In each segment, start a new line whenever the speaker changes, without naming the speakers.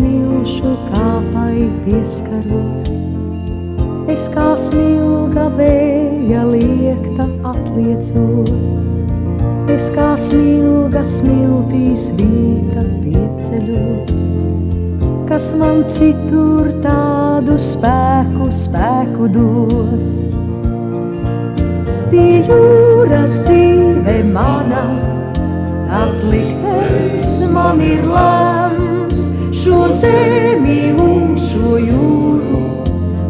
smilšu kāpai pieskaros, es kā smilga vēja liekta atliecos, es kā smilga smiltīs vīta pieceļos, kas man citur tādu spēku dos. Pie jūras dzīve mana, tāds liktenis man ir lēms, šo zemi un šo jūru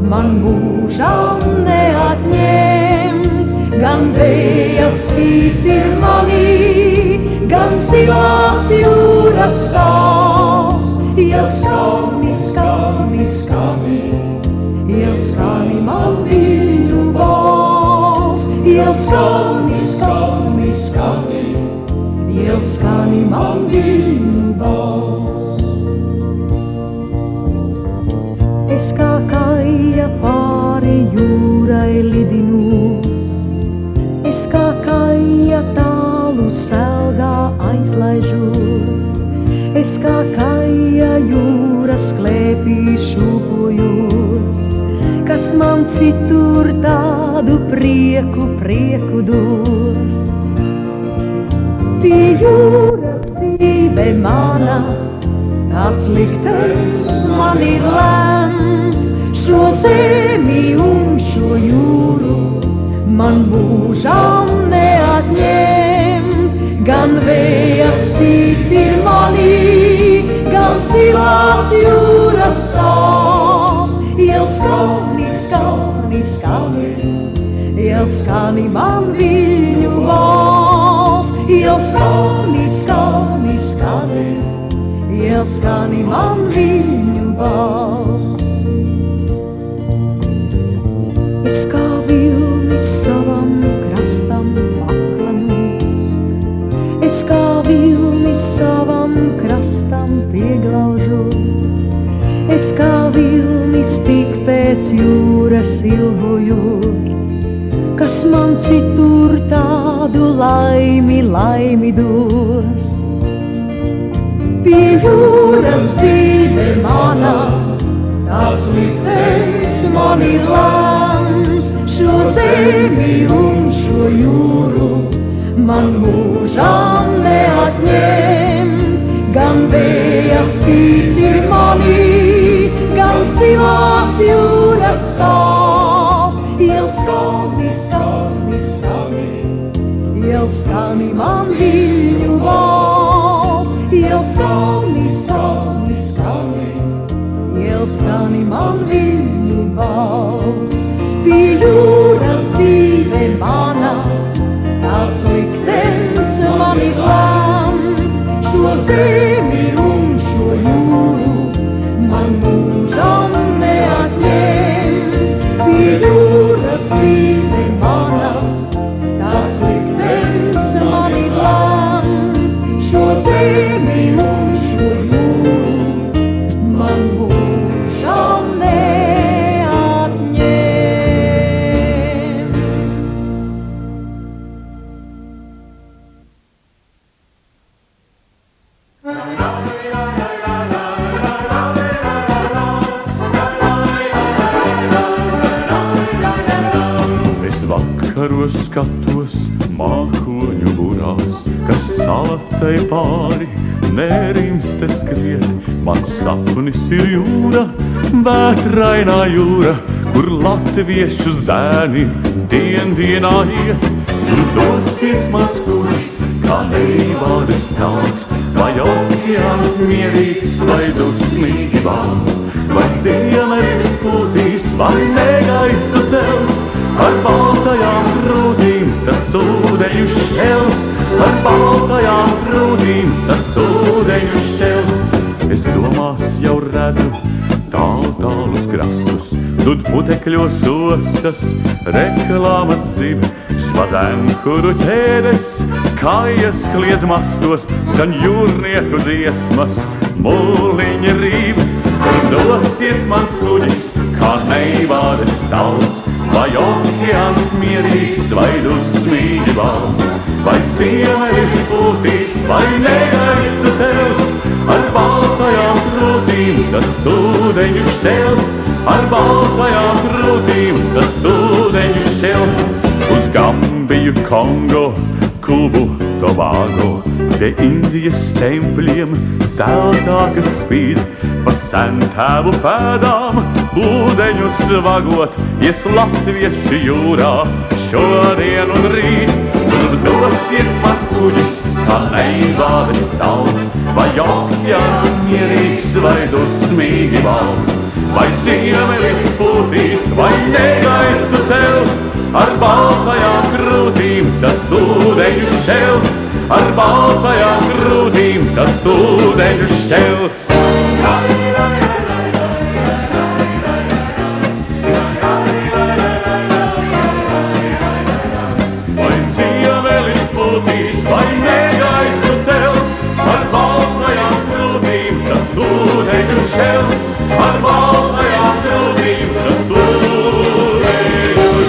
man mūžam neatņemt. Gan vēja spīts ir manī, gan zilās jūras sāls, ja skani, skani, skani, ja skani man viļņu balss, ja skani, skani, skani, ja skani man viļņu balss. Es kā kaija pāri jūrai lidinos, es kā kaija tālu selgā aizlaižos, es kā kaija jūras klēpī šūpojos, kas man citur tādu prieku dos. Pie jūras dzīve mana, tāds liktenis man ir lēms, šo zemi un šo jūru man mūžam neatņemt. Gan vēja spīts ir manī, gan zilās jūras sāls, iel skani, skani, skani, iel skani man viļņu balss, iel skani, skani, skani, iel skani man viļņu balss. Es kā vilnis savam krastam paklanos, es kā vilnis savam krastam pieglaužos, es kā vilnis tik pēc jūras ilgojos, kas man citur tādu laimi dos. Pie jūras dzīve mana, tāds liktenis man ir lēms, šo zemi un šo jūru man mūžam neatņemt. Gan vēja spīts ir manī, gan zilās jūras sāls, iel skani, skani, skani, iel skani man viļņu balss, iel skani, skani, skani, iel skani man viļņu balss. Pie jūras dzīve mana, tāds liktenis man ir lēms, šo zemi un šo jūru man mūžam neatņemt. Pie jūras dzīve mana, tāds liktenis man ir lēms, šo zemi un šo jūru man mūžam neatņemt.
Vakaros skatos mākoņu burās, kas salacei pāri, nerimste skriet. Mans sapnis ir jūra, vētrainā jūra, kur latviešu zēni dienā iet. Tur dosies mans kuģis, kā neivādes kalns, vai okeāns mierīgs, vai dusmīgi valns, vai ziemeļs pūtīs, vai negaisu cels. Ar baltajām krūtīm tas ūdeņu šķels, ar baltajām krūtīm tas ūdeņu šķels. Es domās jau redzu tālus krastus, tur putekļos ostas, reklāmas zib, švazenkuru ķēdes, kājas kliedz mastos, skan jūrnieku dziesmas, mūliņi rīb. Tur dosies mans kuģis, kā neivādes talns, vai okeāns mierīgs, vai dusmīgi valns, vai ziemeļš pūtīs, vai negaisu cels, ar baltajām krūtīm tas ūdeņu šķels, ar baltajām krūtīm, tas ūdeņu šķels. Uz Gambiju, Kongo, Kubu, Tobago, pie Indijas tempļiem zeltā, kas spīd, pa sentēvu pēdām ūdeņus vagot, ies latvieši jūrā šodien un rīt. Tur dosies mans kuģis, kā neivādes saules, vai okeāns mierīgs, vai dusmīgi valsts, vai ziemeļs pūtīs, vai negaisu cels, ar baltajām krūtīm tas ūdeņu šķels, ar baltajām krūtīm tas ūdeņu šķels. Vai ziemeļs pūtīs, vai negaisu cels, ar baltajām krūtīm tas ūdeņu šķels, ar baltajām krūtīm tas ūdeņu šķels.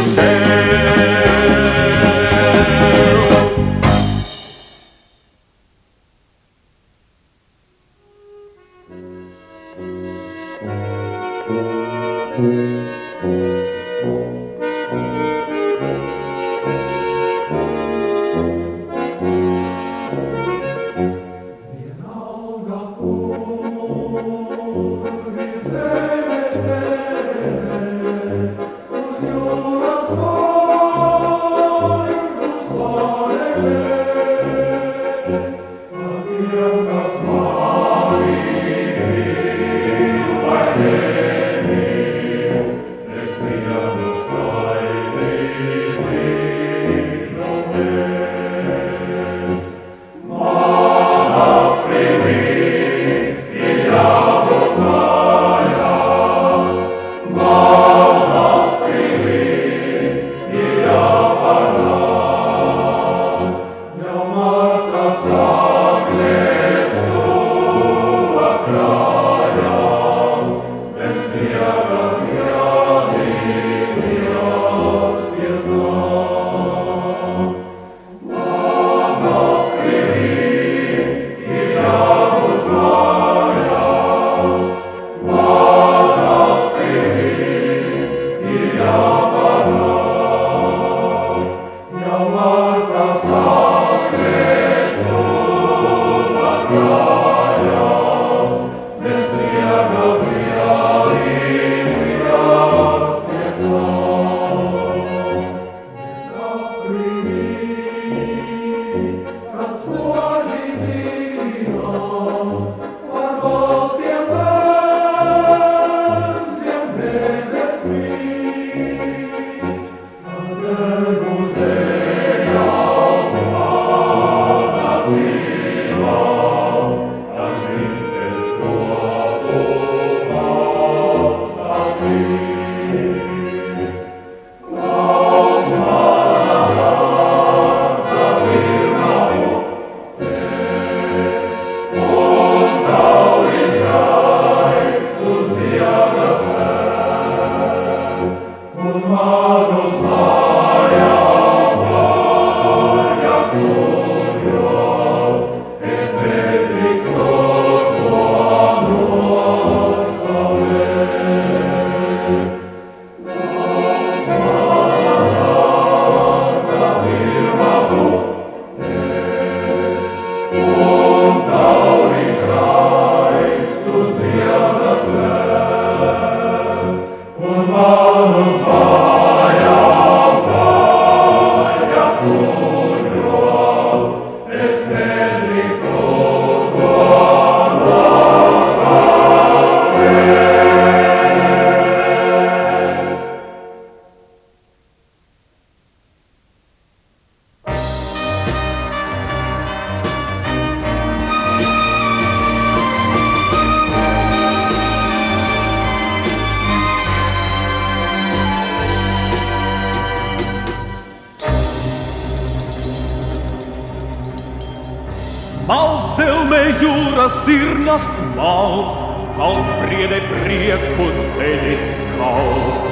jūras dirnas mals, kals priedē prieku ceļis kals.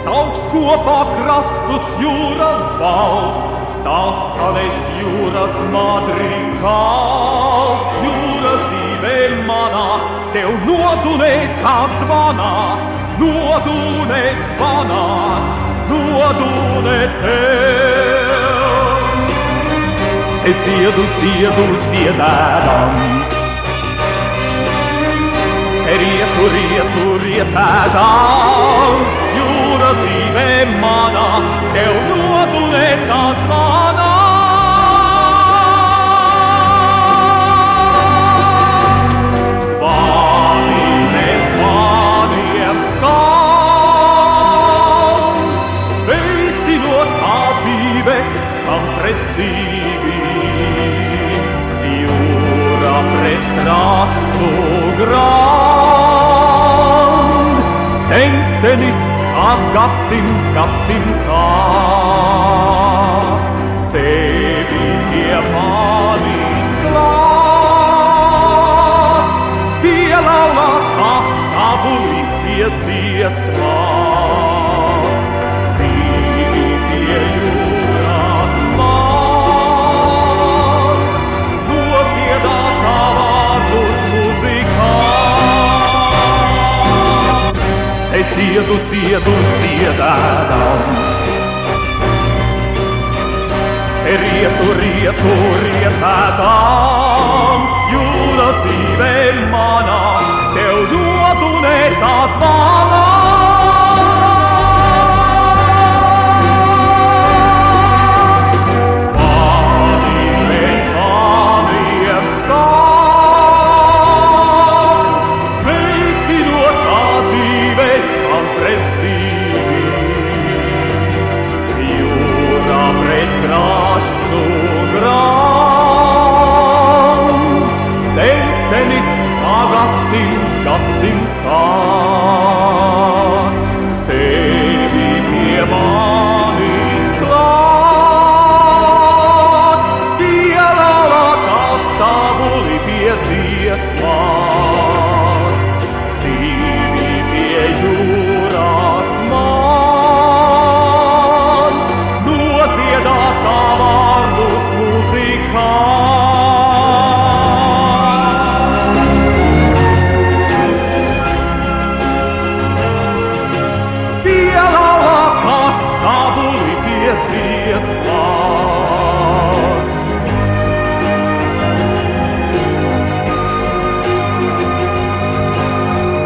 Sauks kopā krastus jūras bals, tās skanēs jūras madrikāls. Jūra dzīvē manā, tev tev nodunēt kā zvanā, nodunēt zvanā, nodunēt tev. Es iedu, ziedu, ziedēdams, rietu, rietu, rietēdams, jūra dzīvē manā, tev nodunēt kā zvanā. Skan precīgi, jūra pret krastu grand. Sensenis gadsimts gadsimtā, tevi pie manis klāt, pielaulā kastabuli pie dziesmās, dzīvi pie jūras mās, nodziedātā vārdus muzikā. Es iedu, ziedu, ziedēdams, rietu, rietu, rietēdams, jūra dzīvē manā, tev nodunēt kā zvanā. Gadsimtā, tevi pie manis klāt, pielaulā kastabuli pie dziesmās, dzīvi pie jūras man, nodziedātā vārdus muzikā.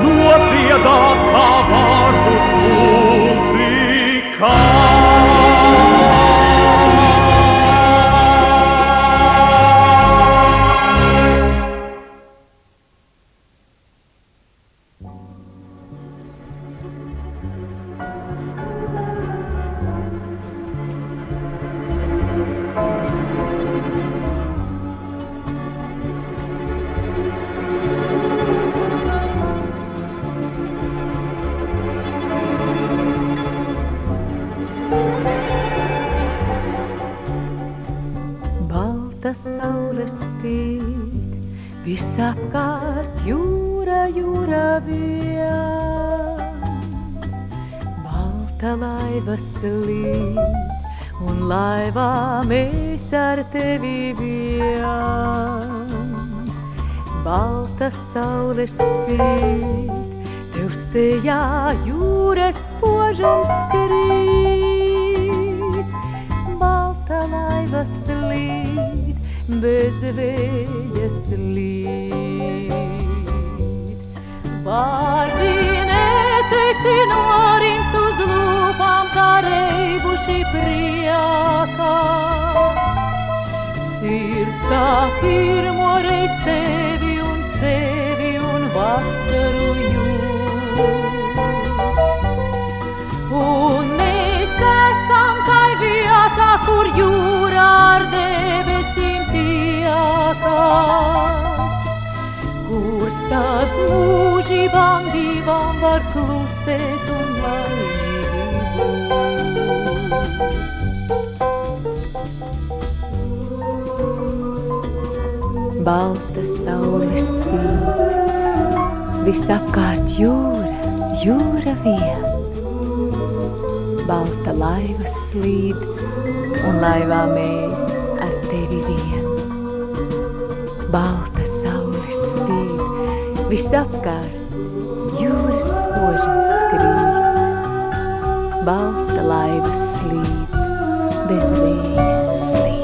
Nodziedātā vārdus muzikā.
Saule spīd, visapkārt jūra, jūra vien. Balta laiva slīd, un laivā mēs ar tevi vien. Balta saule spīd, tev sejā jūras spožums krīt. Balta laiva slīd, bez vējas līd. Vārdi neteikti norimst uz lūpām, kā reibuši priekā. Sirds kā pirmoreiz tevi un sevi un vasaru jūt. Un mēs esam tai vietā, kur jūra ar debesim tiekās, kur starp mūžībām divām var klusēt un laimīgi būt. Balta saule spīd, visapkārt jūra, jūra vien. Balta laiva slīd, un laivā mēs ar tevi vien. Balta saule spīd,
Visapkārt jūras spožums skrīt, balta laiva slīd, bez vēja slīd.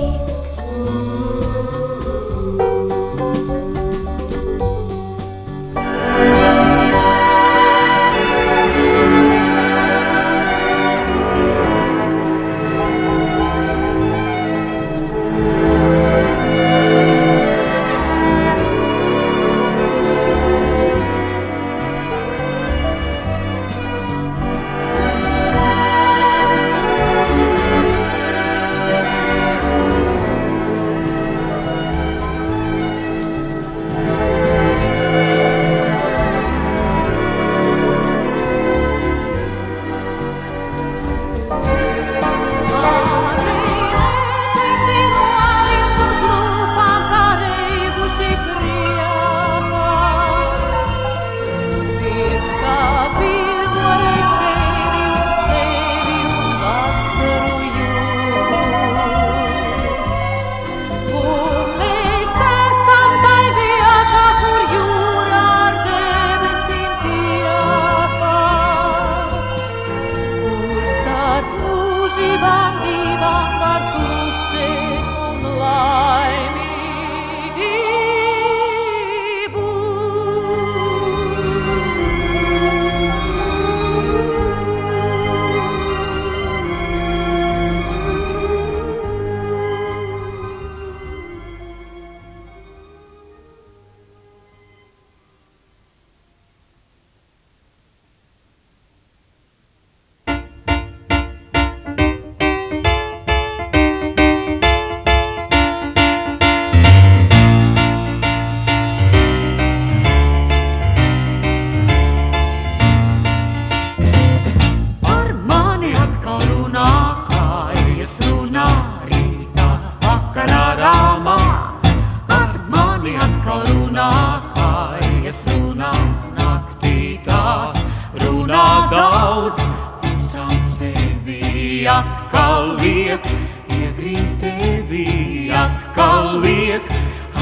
Atkal liek, iegrib tevi, atkal liek,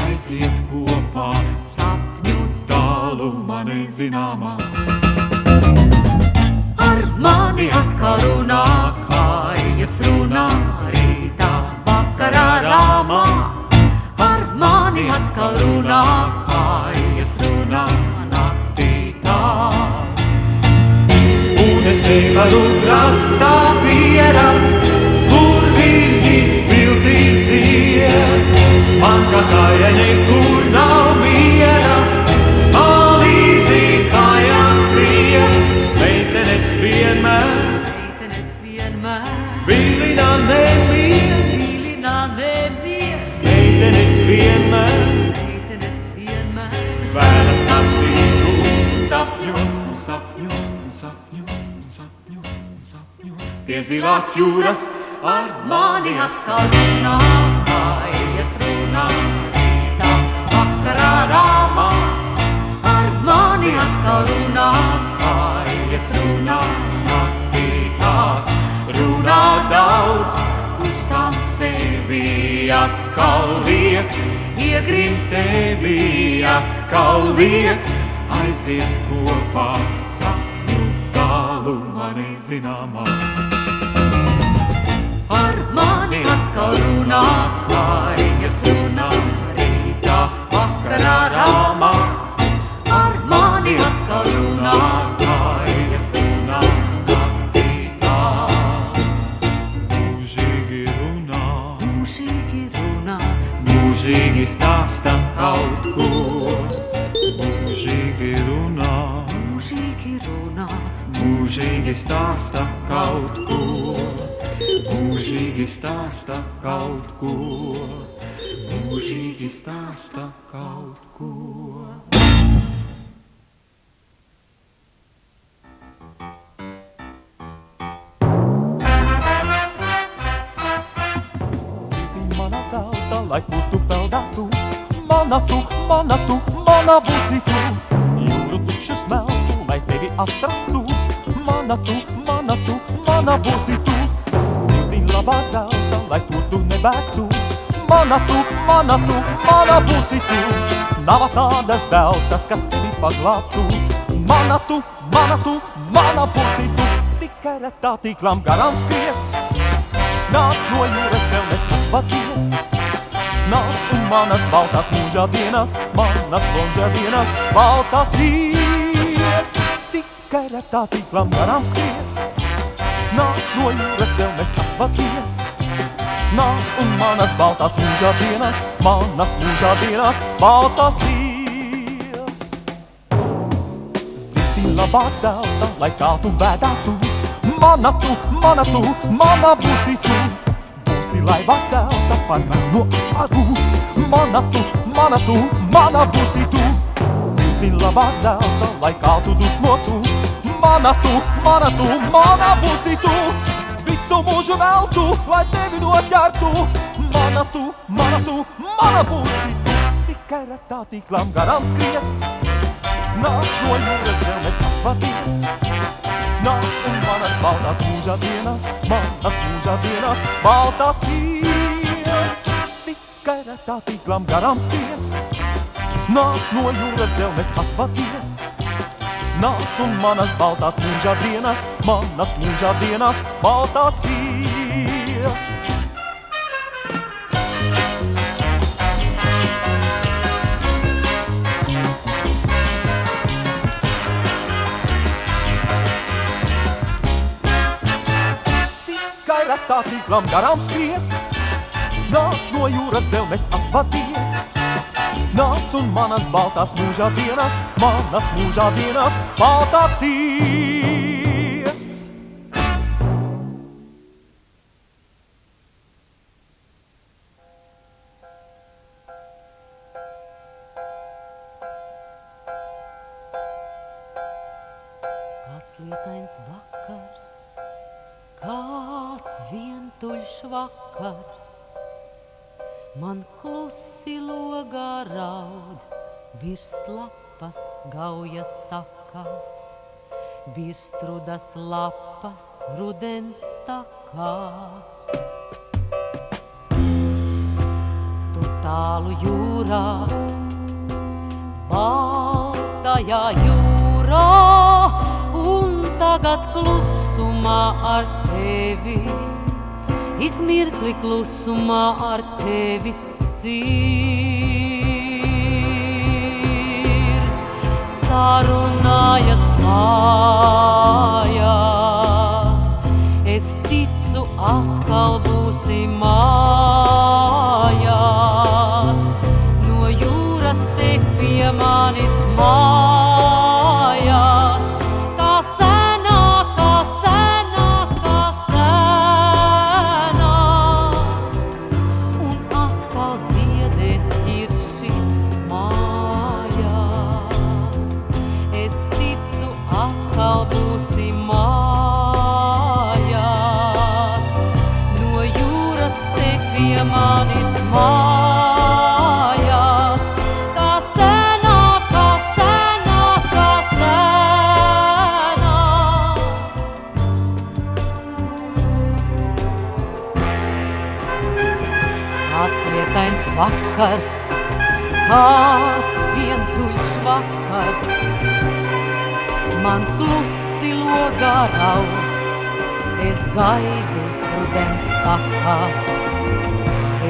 aiziet kopā, sapņu tālumā nezināmā. Ar mani atkal runā, kājas runā, rītā, vakarā rāmā. Ar mani atkal runā, kājas runā, naktī tās. Un es nevaru krastā pierast, kur viņi spiltīs dzied. Man kā kāja nekur nav miera, man līdzi kājās skriet. Meitenes vienmēr, vilina nemien, meitenes vienmēr, vēlas sapņu, sapņu, sapņu, sapņu, sapņu, sapņu. Pie zilās jūras ar mani atkal runā, kājas runā, rītā, vakarā rāmā. Ar mani atkal runā, kājas runā, naktī tās runā daudz. Klusām sevi atkal liek, iegrib tevi atkal liek, aiziet kopā, sapņu tālumā nezināmā. Ar mani atkal runā, kājas runā, rītā, vakarā rāmā. Ar mani atkal runā, kājas runā, naktī tās. Mūžīgi runā, mūžīgi runā, mūžīgi stāsta kaut ko. Mūžīgi runā, mūžīgi runā, mūžīgi stāsta kaut ko. Mūžīgi stāsta kaut ko, mūžīgi stāsta kaut ko.
Sirdi mana zelta, lai kur tu peldētu, mana tu, mana būsi tu. Jūru tukšu smeltu, lai tevi atrastu, mana tu, mana būsi tu. Labā zelta, lai tur tu nebēgtu, mana tu, mana būsi tu. Nav tādas zeltas, kas tevi paglāptu. Mana tu, mana pusi tu, tikai retā tīklam garām skries. Nāc no jūras, tev nesapvaties. Nāc un manas baltās mūžā dienas, manas lonžā dienas, baltās ies. Tikai retā tīklam garām skries. Nāc no jūras, tev nesapvaties. Nāc un manas baltās mūžā dienas, manas mūžā dienas, baltās ies. Ziti labā zelta, lai kā tu bēdātu. Mana tu, mana būsi tu. Būsi laivā celta par melno agu. Mana tu, mana būsi tu. Ziti labā zelta, lai kā tu dusmotu. Mana tu, mana būsi tu. Visu mūžu veltu, lai tevi noķertu. Mana tu, mana būsi tu. Tikai retā tīklam garām skries. Nāc no jūras, tev nesapvaties. Nāc un manas baltās mūžā dienas, manas mūžā dienas, baltās ies. Tikai retā tīklam garām skries. Nāc no jūras, tev nesapvaties. Nāc un manas baltās mūžā dienas, manas mūžā dienas, baltās ies. Tikai retā tīklam garām skries. Nāc no jūras, tev nesapvaties. Nāc un manas baltās mūžā dienas, manas mūžā dienas, baltās ies.
Kāds lietains vakars, kāds vientuļš vakars, man klusi logā raud, virs lapas gaujas takās, virs trudas lapas rudens takās. Tu tālu jūrā, baltajā jūrā, un tagad klusumā ar tevi, ik mirkli klusumā ar tevi sirds sarunājas mājās. Es ticu, atkal būsi mājās, no jūras te pie manis mājās. Kā senā, kā senā, kā senā, un atkal ziedēs ķirši mājās. Es ticu, atkal būsi mājās, no jūras te pie manis mājās. Kā senā, kā senā, kā senā. Kāds lietains vakars, kāds vientuļš vakars, man klusi logā raud, es gaidu rudens takās,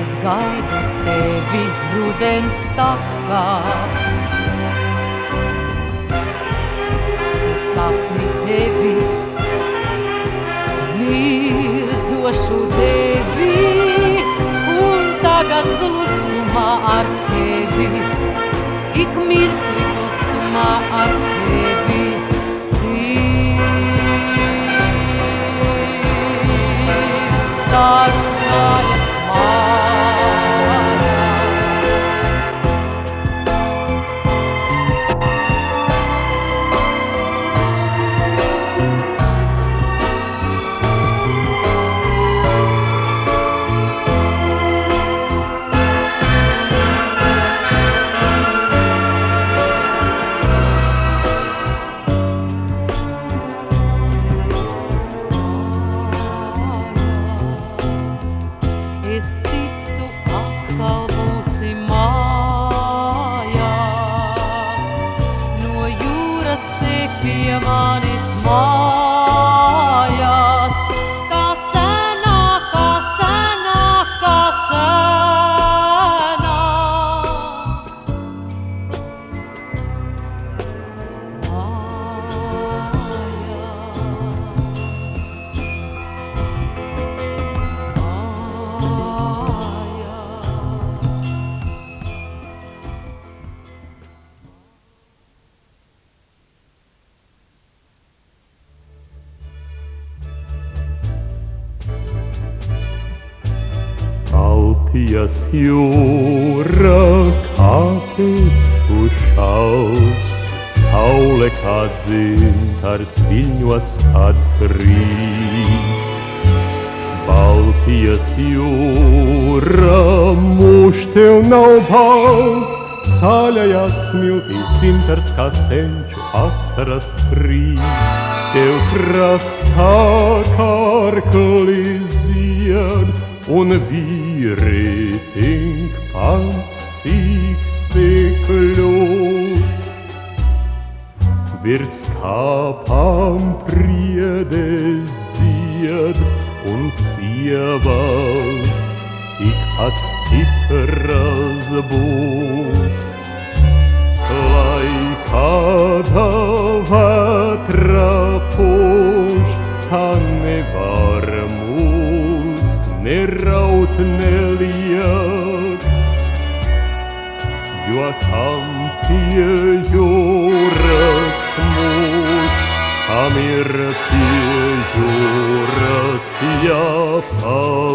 es gaidu tevi rudens takās. Es sapni tevi, mirdzošu tevi, un tagad klusumā ar tevi, ik mirkli klusumā ar tevi sirds sarunājas mājās.
Baltijas jūra, kāpēc tu šauc? Saule kā dzintars viļņos atkrīt. Baltijas jūra, mūž tev nav balts, saļajā smiltīs dzintars kā senču asaras trīt. Tev krastā karkli zied, un vīri tink pats sīksti kļūst. Virs kāpām priedes dzied, un sievas tikpat stipras būs. Lai kāda vētra pūš, tā nevar mūs neraut neliek, jo tam pie jūras mūž, kam ir pie jūras jāpaliek.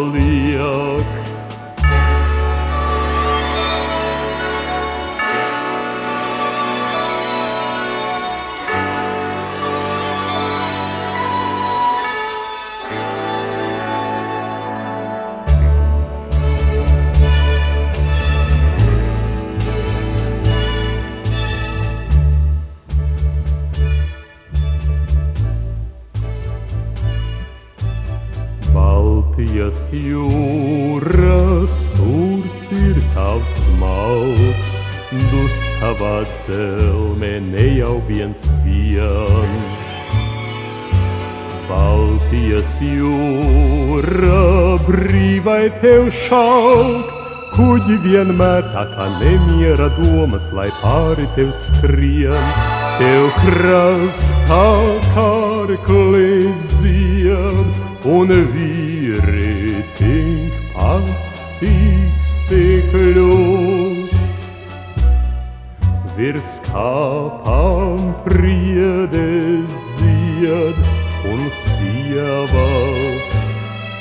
Baltijas jūra, sūrs ir tavs malks, dus tavā dzelme ne jau viens vien. Baltijas jūra, brīvai tev šaukt, kuģi vienmēr tā kā nemiera domas, lai pāri tev skrien. Tev krastā karkli zied, un vīri tink pats sīksti kļūst. Virs kāpām priedes dzied, un sievas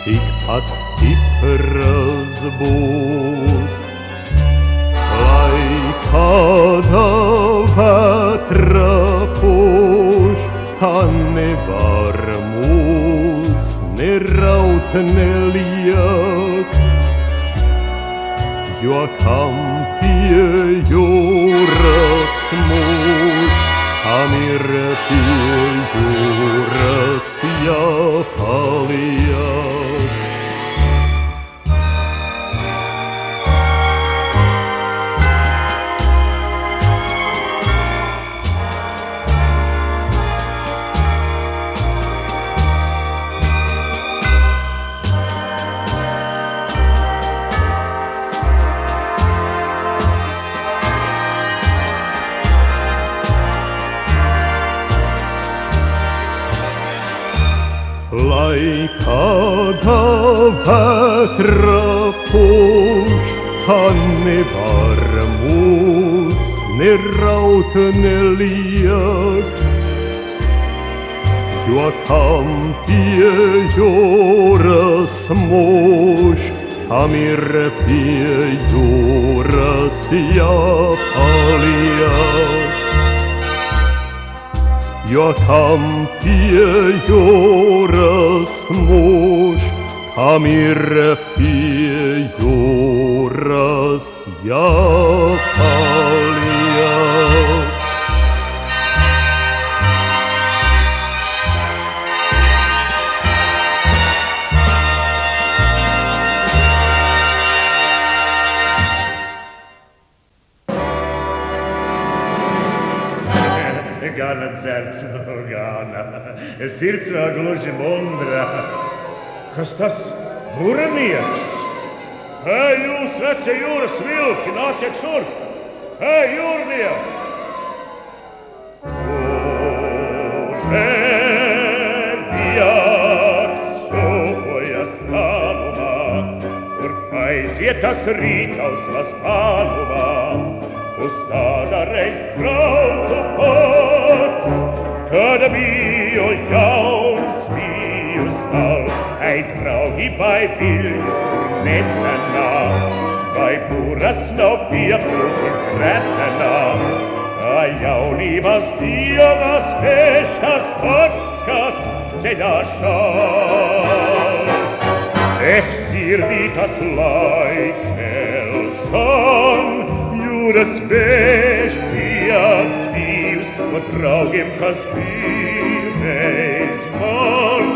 tikpat stipras būs. Lai kāda vētra pūš, tā nevar mūs neraut neliek, jo kam pie jūras mūž, kam ir pie jūras jāpaliek. Lai kāda vētra pūš, tā nevar mūs neraut neliek, jo kam pie jūras mūž, kam ir pie jūras jāpaliek. Jo kam pie jūras mūž, kam ir pie jūras jāpaliek.
Gana dzerts, gana. Sirds vēl gluži mundra. Kas tas? Burnieks? Hei, jūs, vecie jūras vilki, nāciet šurp! Hei, jūrnieki! Burnieks šūpojas tālumā, kur aiziet tas rītausmas palumā. Uz tāda reiz braucu pats, kad biju jauns vīrs. biju stalts, ai draugi vai viļņus tur necenā, vai būras nav pieplūkis grecenā. A jaunības dienas pēc tas pats, kas ceļā šalts. Sirdī tas laiks vēl skan, jūras vējš dzied spīvs no draugiem, kas bijreiz man.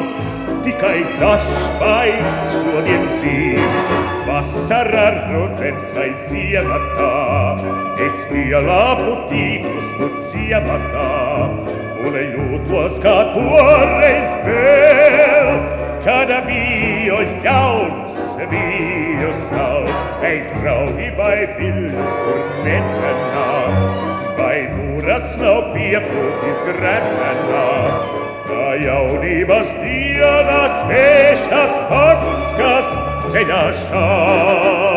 Tikai dažs vairs šodien dzīvs, vasara, rudens vai ziematā. Es pielāpu tīklus nu ciematā, un jūtos kā toreiz vēl, kad biju jauns, biju stalts. Ei, draugi, vai viļņus tur necenā, vai būras nav pieplūkis grecenā. Kā jaunības dienas pēc tas pats, kas ceļā šalts.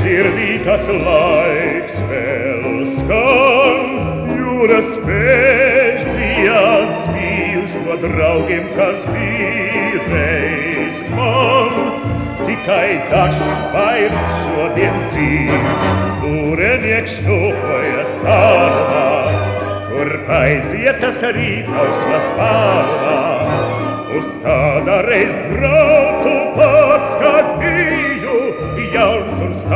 Sirdī tas laiks vēl skan, jūras vējš dzied spīvs no draugiem, kas bijreiz man. Tikai dažs vairs šodien dzīvs, būrenieks šūpojas tālumā, kur aiziet tas rītausmas pārumā. Uz tāda reiz braucu pats, kad biju jauns un stalts.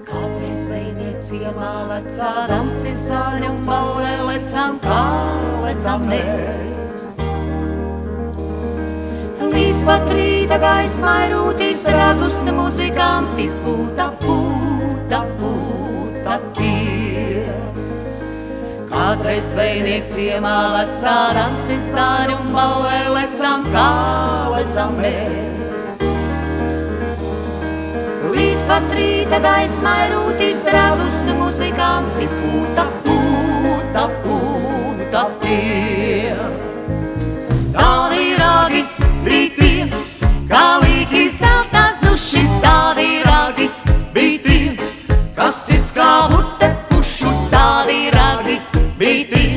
Kādreiz zvejniek ciemā lecā, dancis zāļu un ballē lecām, kā lecām mēs. Līdz pat rīta gaismai rūtīs ragus muzikanti pūta, pūta, pūta tie. Kādreiz zvejniek ciemā lecā, dancis zāļu un ballē lecām, kā lecām mēs. Līdz pat rīta gaismai rūtīs ragus muzikanti pūta, pūta, pūta tie. Tādi ragi bija tie, kā līki zeltās duši, tādi ragi bija tie, kas sirds kā mute pušu, tādi ragi bija tie,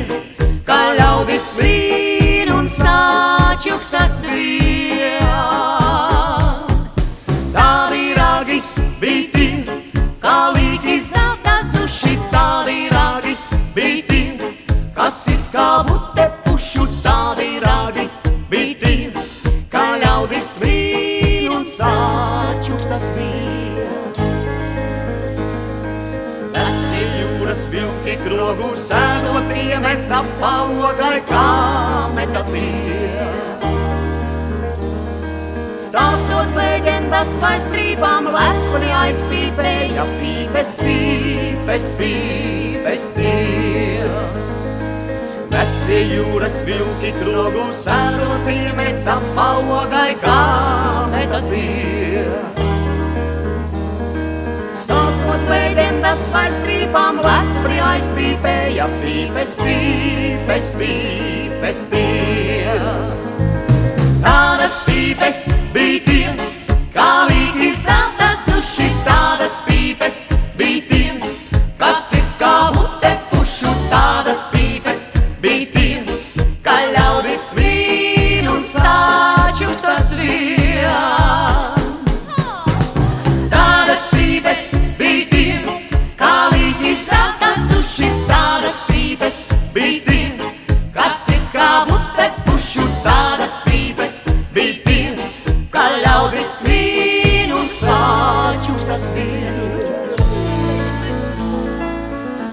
kā ļaudis svīn un sāčukstas vien. Tādi ragi bija tie, kā līki zeltās duši, tādi ragi bija tie, kas sirds kā mute pušu, tādi ragi bija tie, kā ļaudis svīn un sāčukstas vien. Veci jūras vilki krogu sēnotie meta paugai, kā meta tie. Stāstot leģendas vai strībām, lepni aizpīpēja pīpes, pīpes, pīpes tie. Veci jūras vilki krogu sēnotie meta paugai, kā meta tie. Stāstot leģendas vai strībām, lepni aizpīpēja pīpes, pīpes, pīpes tie. Tādas pīpes bija tie, kā līki zeltās duši, tādas pīpes bija tie, kas sirds kā mute pušu, tādas pīpes bija tie, kā ļaudis svīn un sāčukstas vien. Tādas pīpes bija tie, kā līki zeltās duši, tādas pīpes bija tie, kas sirds kā mute pušu, tādas pīpes bija tie, kā ļaudis svīn un sāčukstas vien.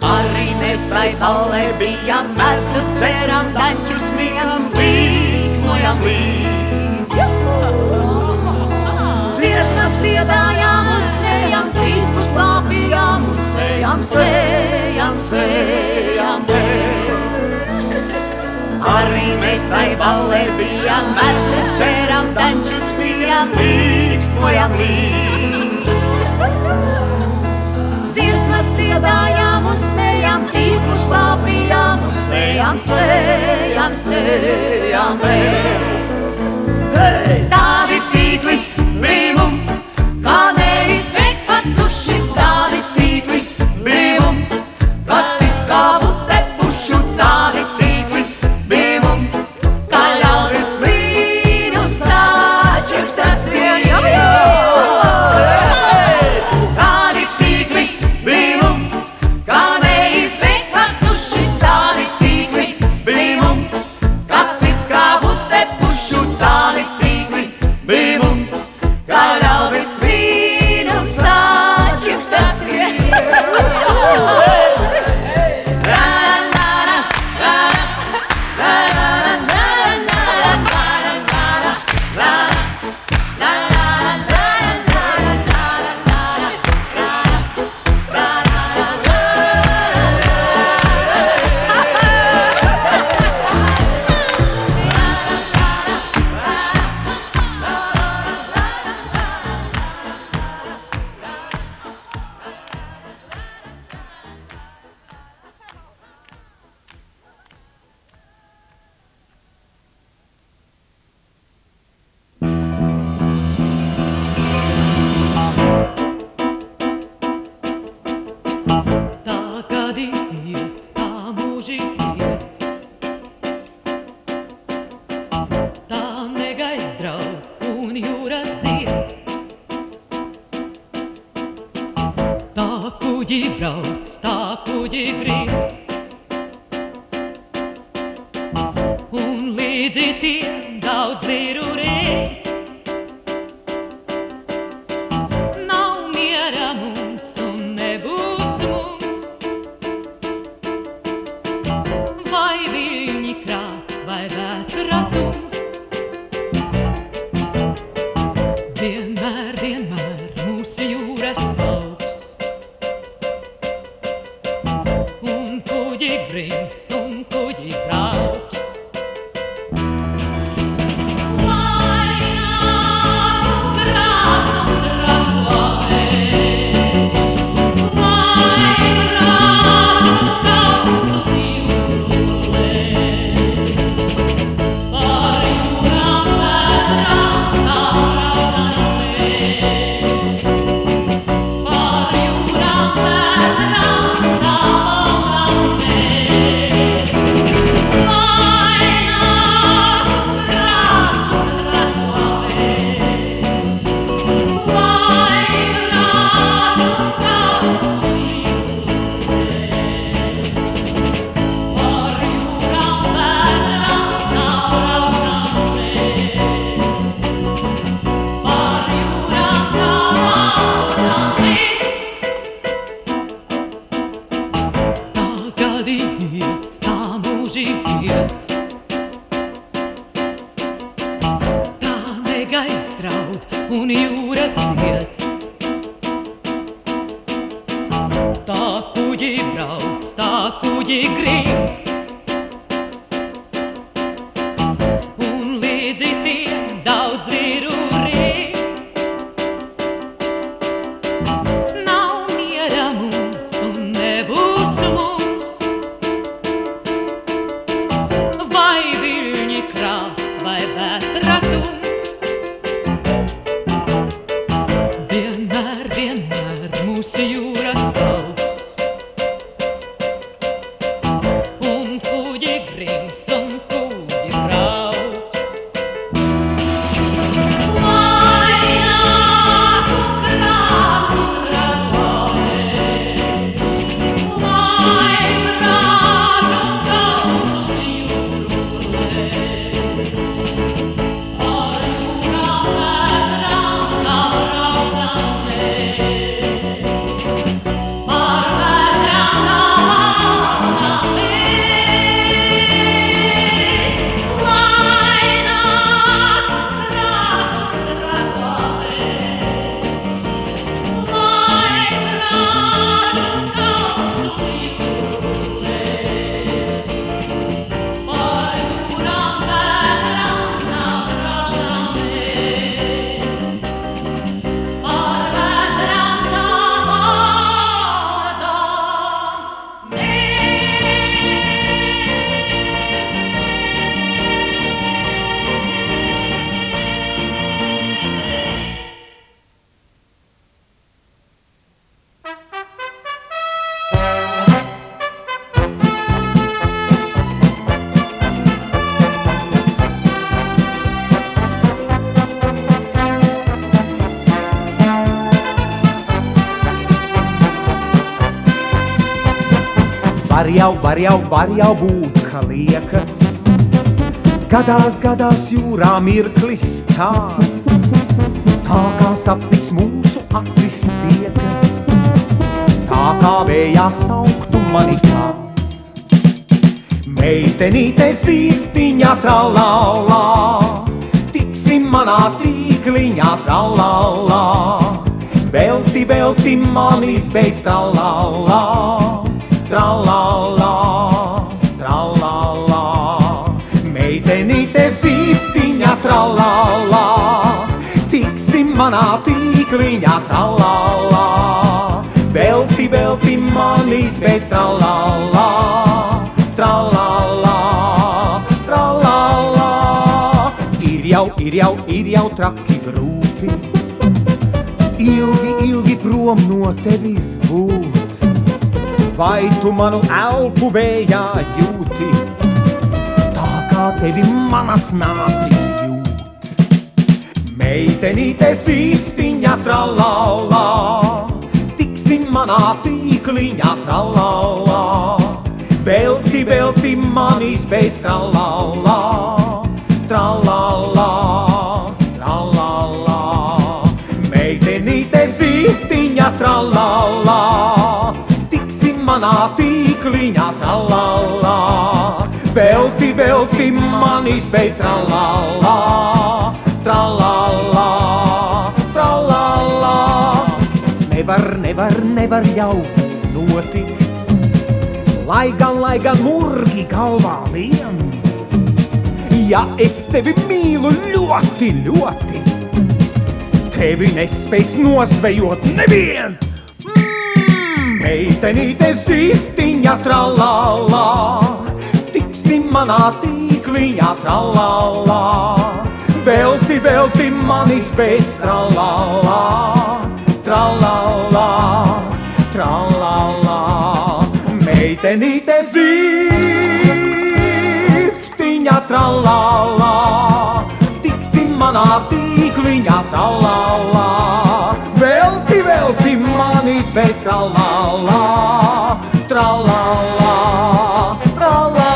Arī mēs tai ballē bijām, meddu dzērām, daņķus bijām, līksmojām līdz. dziedājām un smējām, tīklus lāpījām un sējām, sējām, sējām mēs. Arī mēs tai ballē bijām, medli dzērām, tančus bijām, līksmojām līdz. Dziesmas dziedājām un smējām, tīklus lāpījām un sējām, sējām, sējām mēs. Tādi tīkli bija mums, kā neizbēgs pats uši, tādi tīkli bija mums, kas tic kā bute pušu, tādi tīkli bija mums, kā ļaudis vīnu sāčekstas bija. Tādi tīkli bija mums, kā neizbēgs pats uši, tādi tīkli bija mums, kas tic kā bute pušu, tādi tīkli bija mums, kā ļaudis vīnu sāčekstas bija.
Un Var jau būt, ka liekas, gadās jūrā mirklis tāds, tā kā sapnis mūsu acis tiekas, tā kā vējā sauktu mani kāds. Meitenīte zīftiņā tralala, tiksim manā tīkliņā tralala, velti manis beidz tralala, tralala, tralala. Meitenīte zīftiņā tralala, tiksim manā tīkliņā tralala, velti manis beidz tralala, tralala, tralala. Ir jau traki grūti, ilgi prom no tevis būt. Vai tu manu elpu vējā jūti, tā kā tevi manas nāsis jūt? Meitenīte zīftiņā tralala, tiksim manā tīkliņā tralala, velti manis beidz tralala, tralala, tralala. Meitenīte zīftiņā tralala, tiksim manā tīkliņā tralala, velti manis beidz tralala, tralala, tralala. Nevar jaukas notikt, lai gan murgi galvā vien. Ja es tevi mīlu ļoti, ļoti, tevi nespēs nosvejot neviens. Meitenīte zīftiņā tralala, tiksim manā tīkliņā tralala, velti manis beidz tralala, tralala, tralala. Meitenīte zīftiņā tralala, tiksim manā tīkliņā tralala, velti manis beidz tralala, tralala, tralala.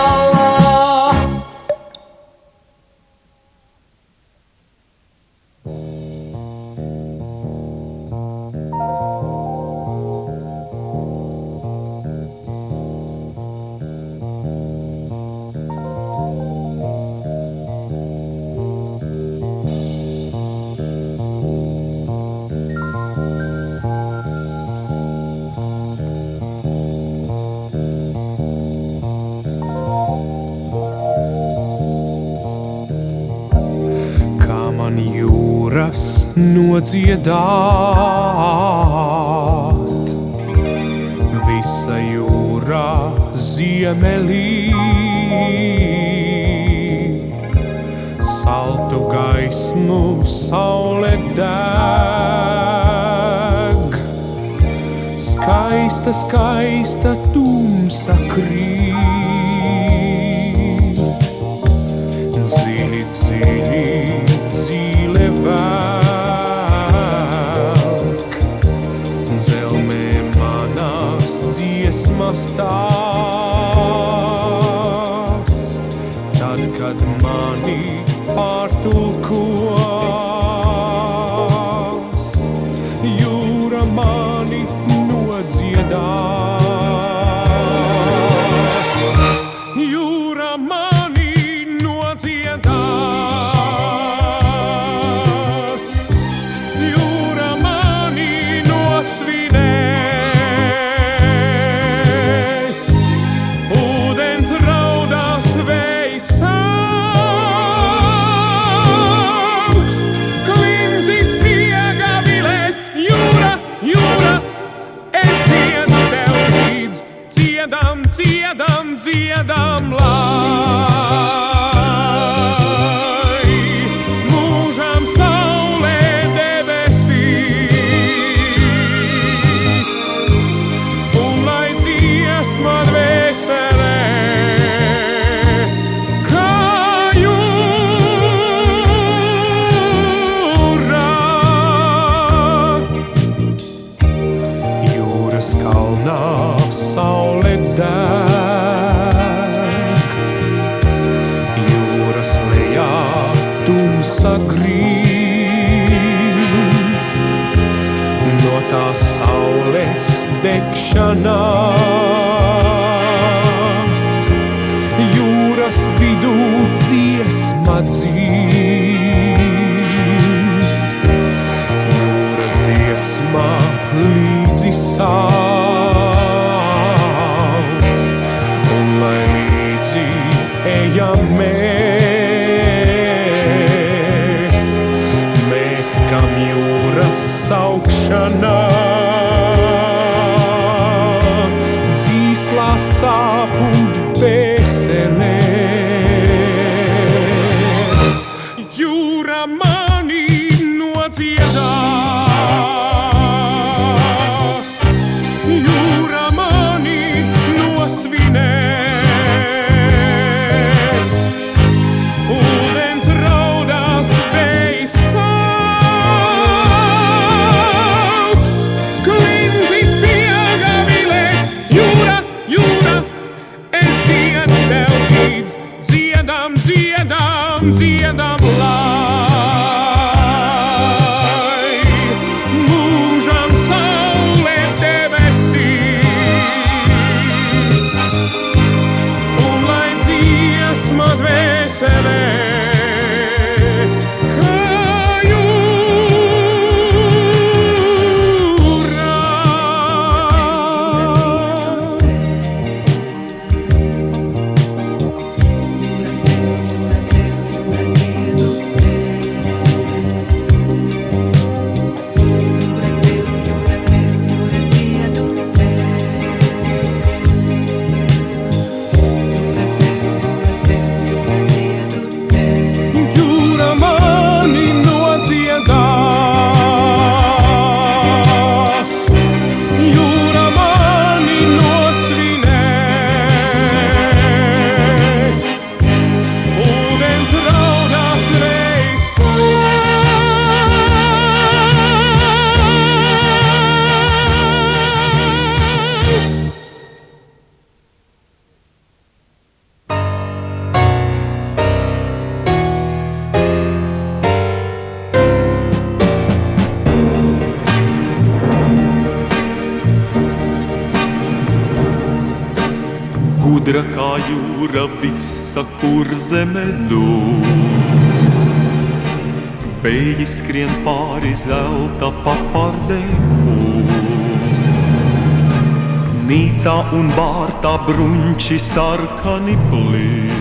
Nodziedāt visa jūrā ziemelī, saltu gaismu saule deg, skaista tumsa krīt, dziļi dzīle velk, dzelmē manās dziesmas tās, tad, kad mani pārtulkos, jūra mani nodziedās. Jūra mani nodziedās, jūra mani nosvinēs, ūdens raudās vējs sauks, klintis piegavilēs, jūra, jūra, es dziedu tev līdz, dziedam, dziedam, dziedam, lai mūžam saulē debesīs, un lai dziesma dvēselē, kā jūra. Jūras kalnā saule deg,
dziesma dzīst, jūra dziesma līdzi sauc, un lai līdzi ejam mēs kam jūras saukšanā, zīslā sāp un dvēselē. Jūra mani nodziedās, jūra mani nosvinēs, ūdens raudās, vējs sauks, klintis piegavilēs, jūra, jūra, es dziedu tev līdz, dziedam, dziedam, dziedam lai, mūžam saulē debesīs, un lai dziesma dvēselē, kā jūra. Jūra mani nodziedās, jūra mani nosvinēs, ūdens raudās, vējs sauks.
Gudra kā jūra visa, kur zeme dūr, Beji skrien pāri zelta papardēm, Nīcā un vārtā bruņči sarkani plīr,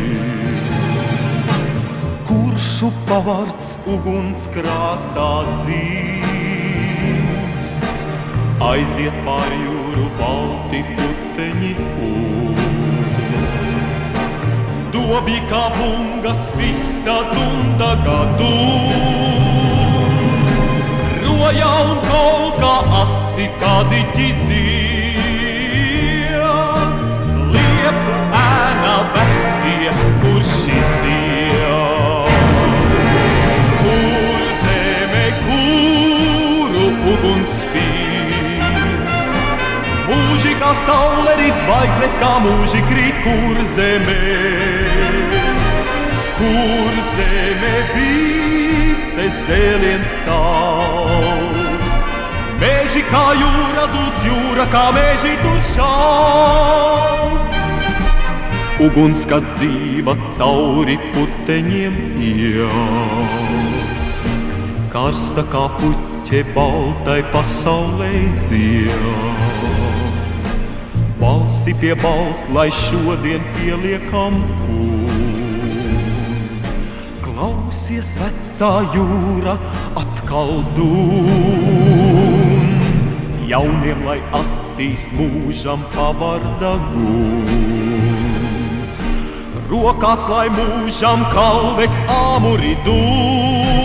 Kurš upavards uguns krāsā dzīst, Aiziet pāri jūru balti puteņi Dobi kā bungas visa dunda gadu, Roja un kolka asi kā diķi zied, Liepu ēna vecie, kurš izied. Kur zeme, kuru uguns spīd, Mūži kā saule rīt zvaigznes, kā mūži krīt, kur zeme bītes dēlien sauc. Meži kā jūra dūc, jūra kā meži tur šauc. Uguns, kas dzīva cauri puteņiem iet, Karsta kā puķe baltai pasaulē dzied. Balsi pie balss, lai šodien pieliekam Klausies, vecā jūra atkal dūn, Jauniem, lai acīs mūžam pavarda guns, Rokās, lai mūžam kalves āmuri dūn,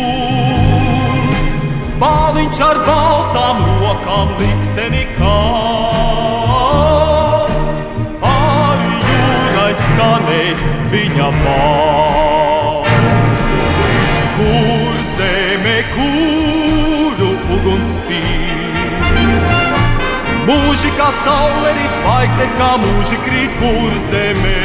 Bāliņš ar baltām rokām likteni kāp, Pāri jūrai skanēs viņa vārds. Kur zeme, kuru uguns spīd, Mūži kā saule rīt zvaigznes, kā mūži krīt, kur zeme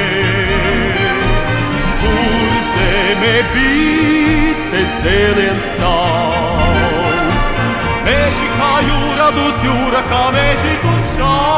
bītes dēlien sauc. Meži kā jūra dūc, jūra kā meži tur šauc.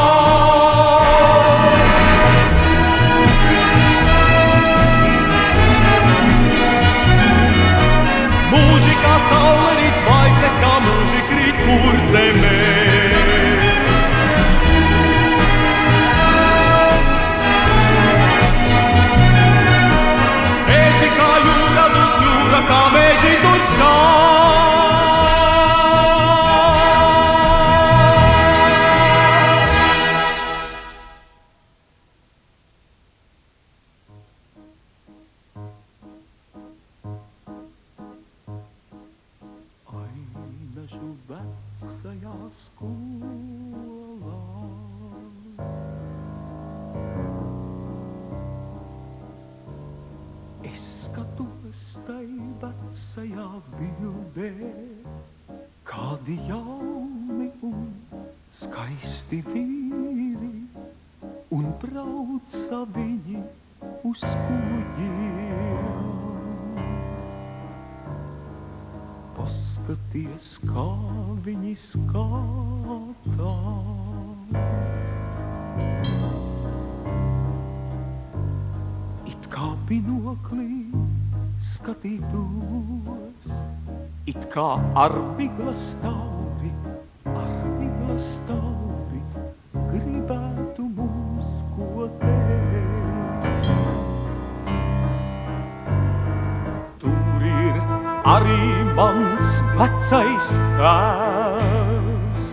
skolā. Es skatos tai vecajā bildē, kādi jauni un skaisti vīri, un brauca viņi uz kuģiem. Paskaties, kā viņi skatās. It kā binoklī skatītos, it kā ar vigla stāvi, gribētu mums ko teikt. Tur ir arī mans vecais tēvs,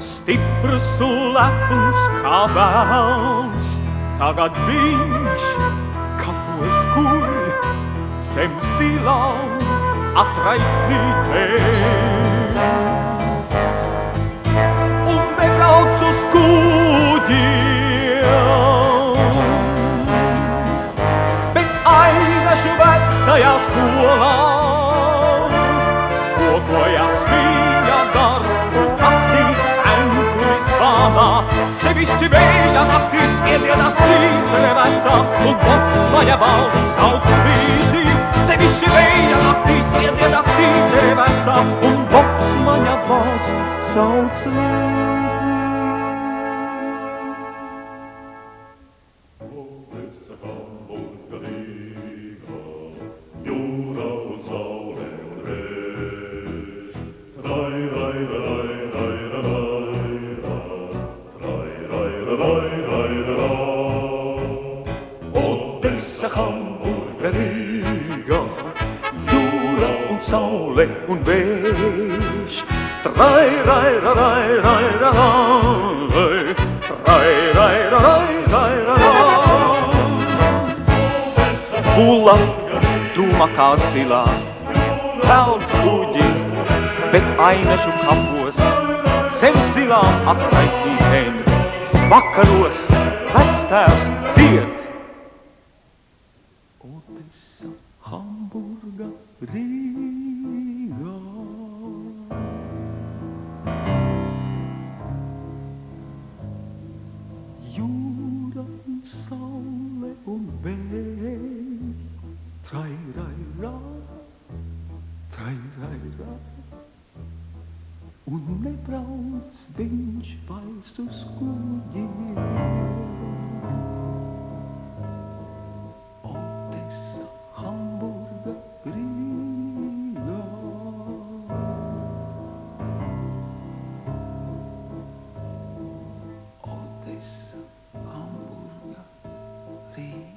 stiprs un lepns kā bērns. Tagad viņš kapos guļ zem silām atraitnītēm un nebrauc uz kuģiem, bet ainašu vecajā skolā spoguļas viņa gars un naktīs enkuris vādā. Sevišķi vēja naktīs iedienas tītere vecā un botsmaņa balss sauc līdzi. Sevišķi vēja naktīs iedienas tītere vecā un botsmaņa balss sauc līdzi.
Odessa, Hamburga, Rīga, jūra un saule un vējš. Trai, rai, rai, rai, rai, rai, rai, rai, rai, rai.
Odessa, Hamburga, Rīga, jūra un saule un vējš. Trai, rai, rai, rai, rai, rai, rai, rai, rai, rai. Pula, tūma kā silā, pelns kuģi, bet ainažu kapos, zem silām atraitnītēm. Vakaros vectēvs dzied. Odessa, Hamburga, Rīga. Jūra un saule un vējš. Trai, rai, rai, trai, rai, rai. Un nebrauc viņš vairs uz kuģiem. Odessa, Hamburga, Rīga. Odessa, Hamburga, Rīga.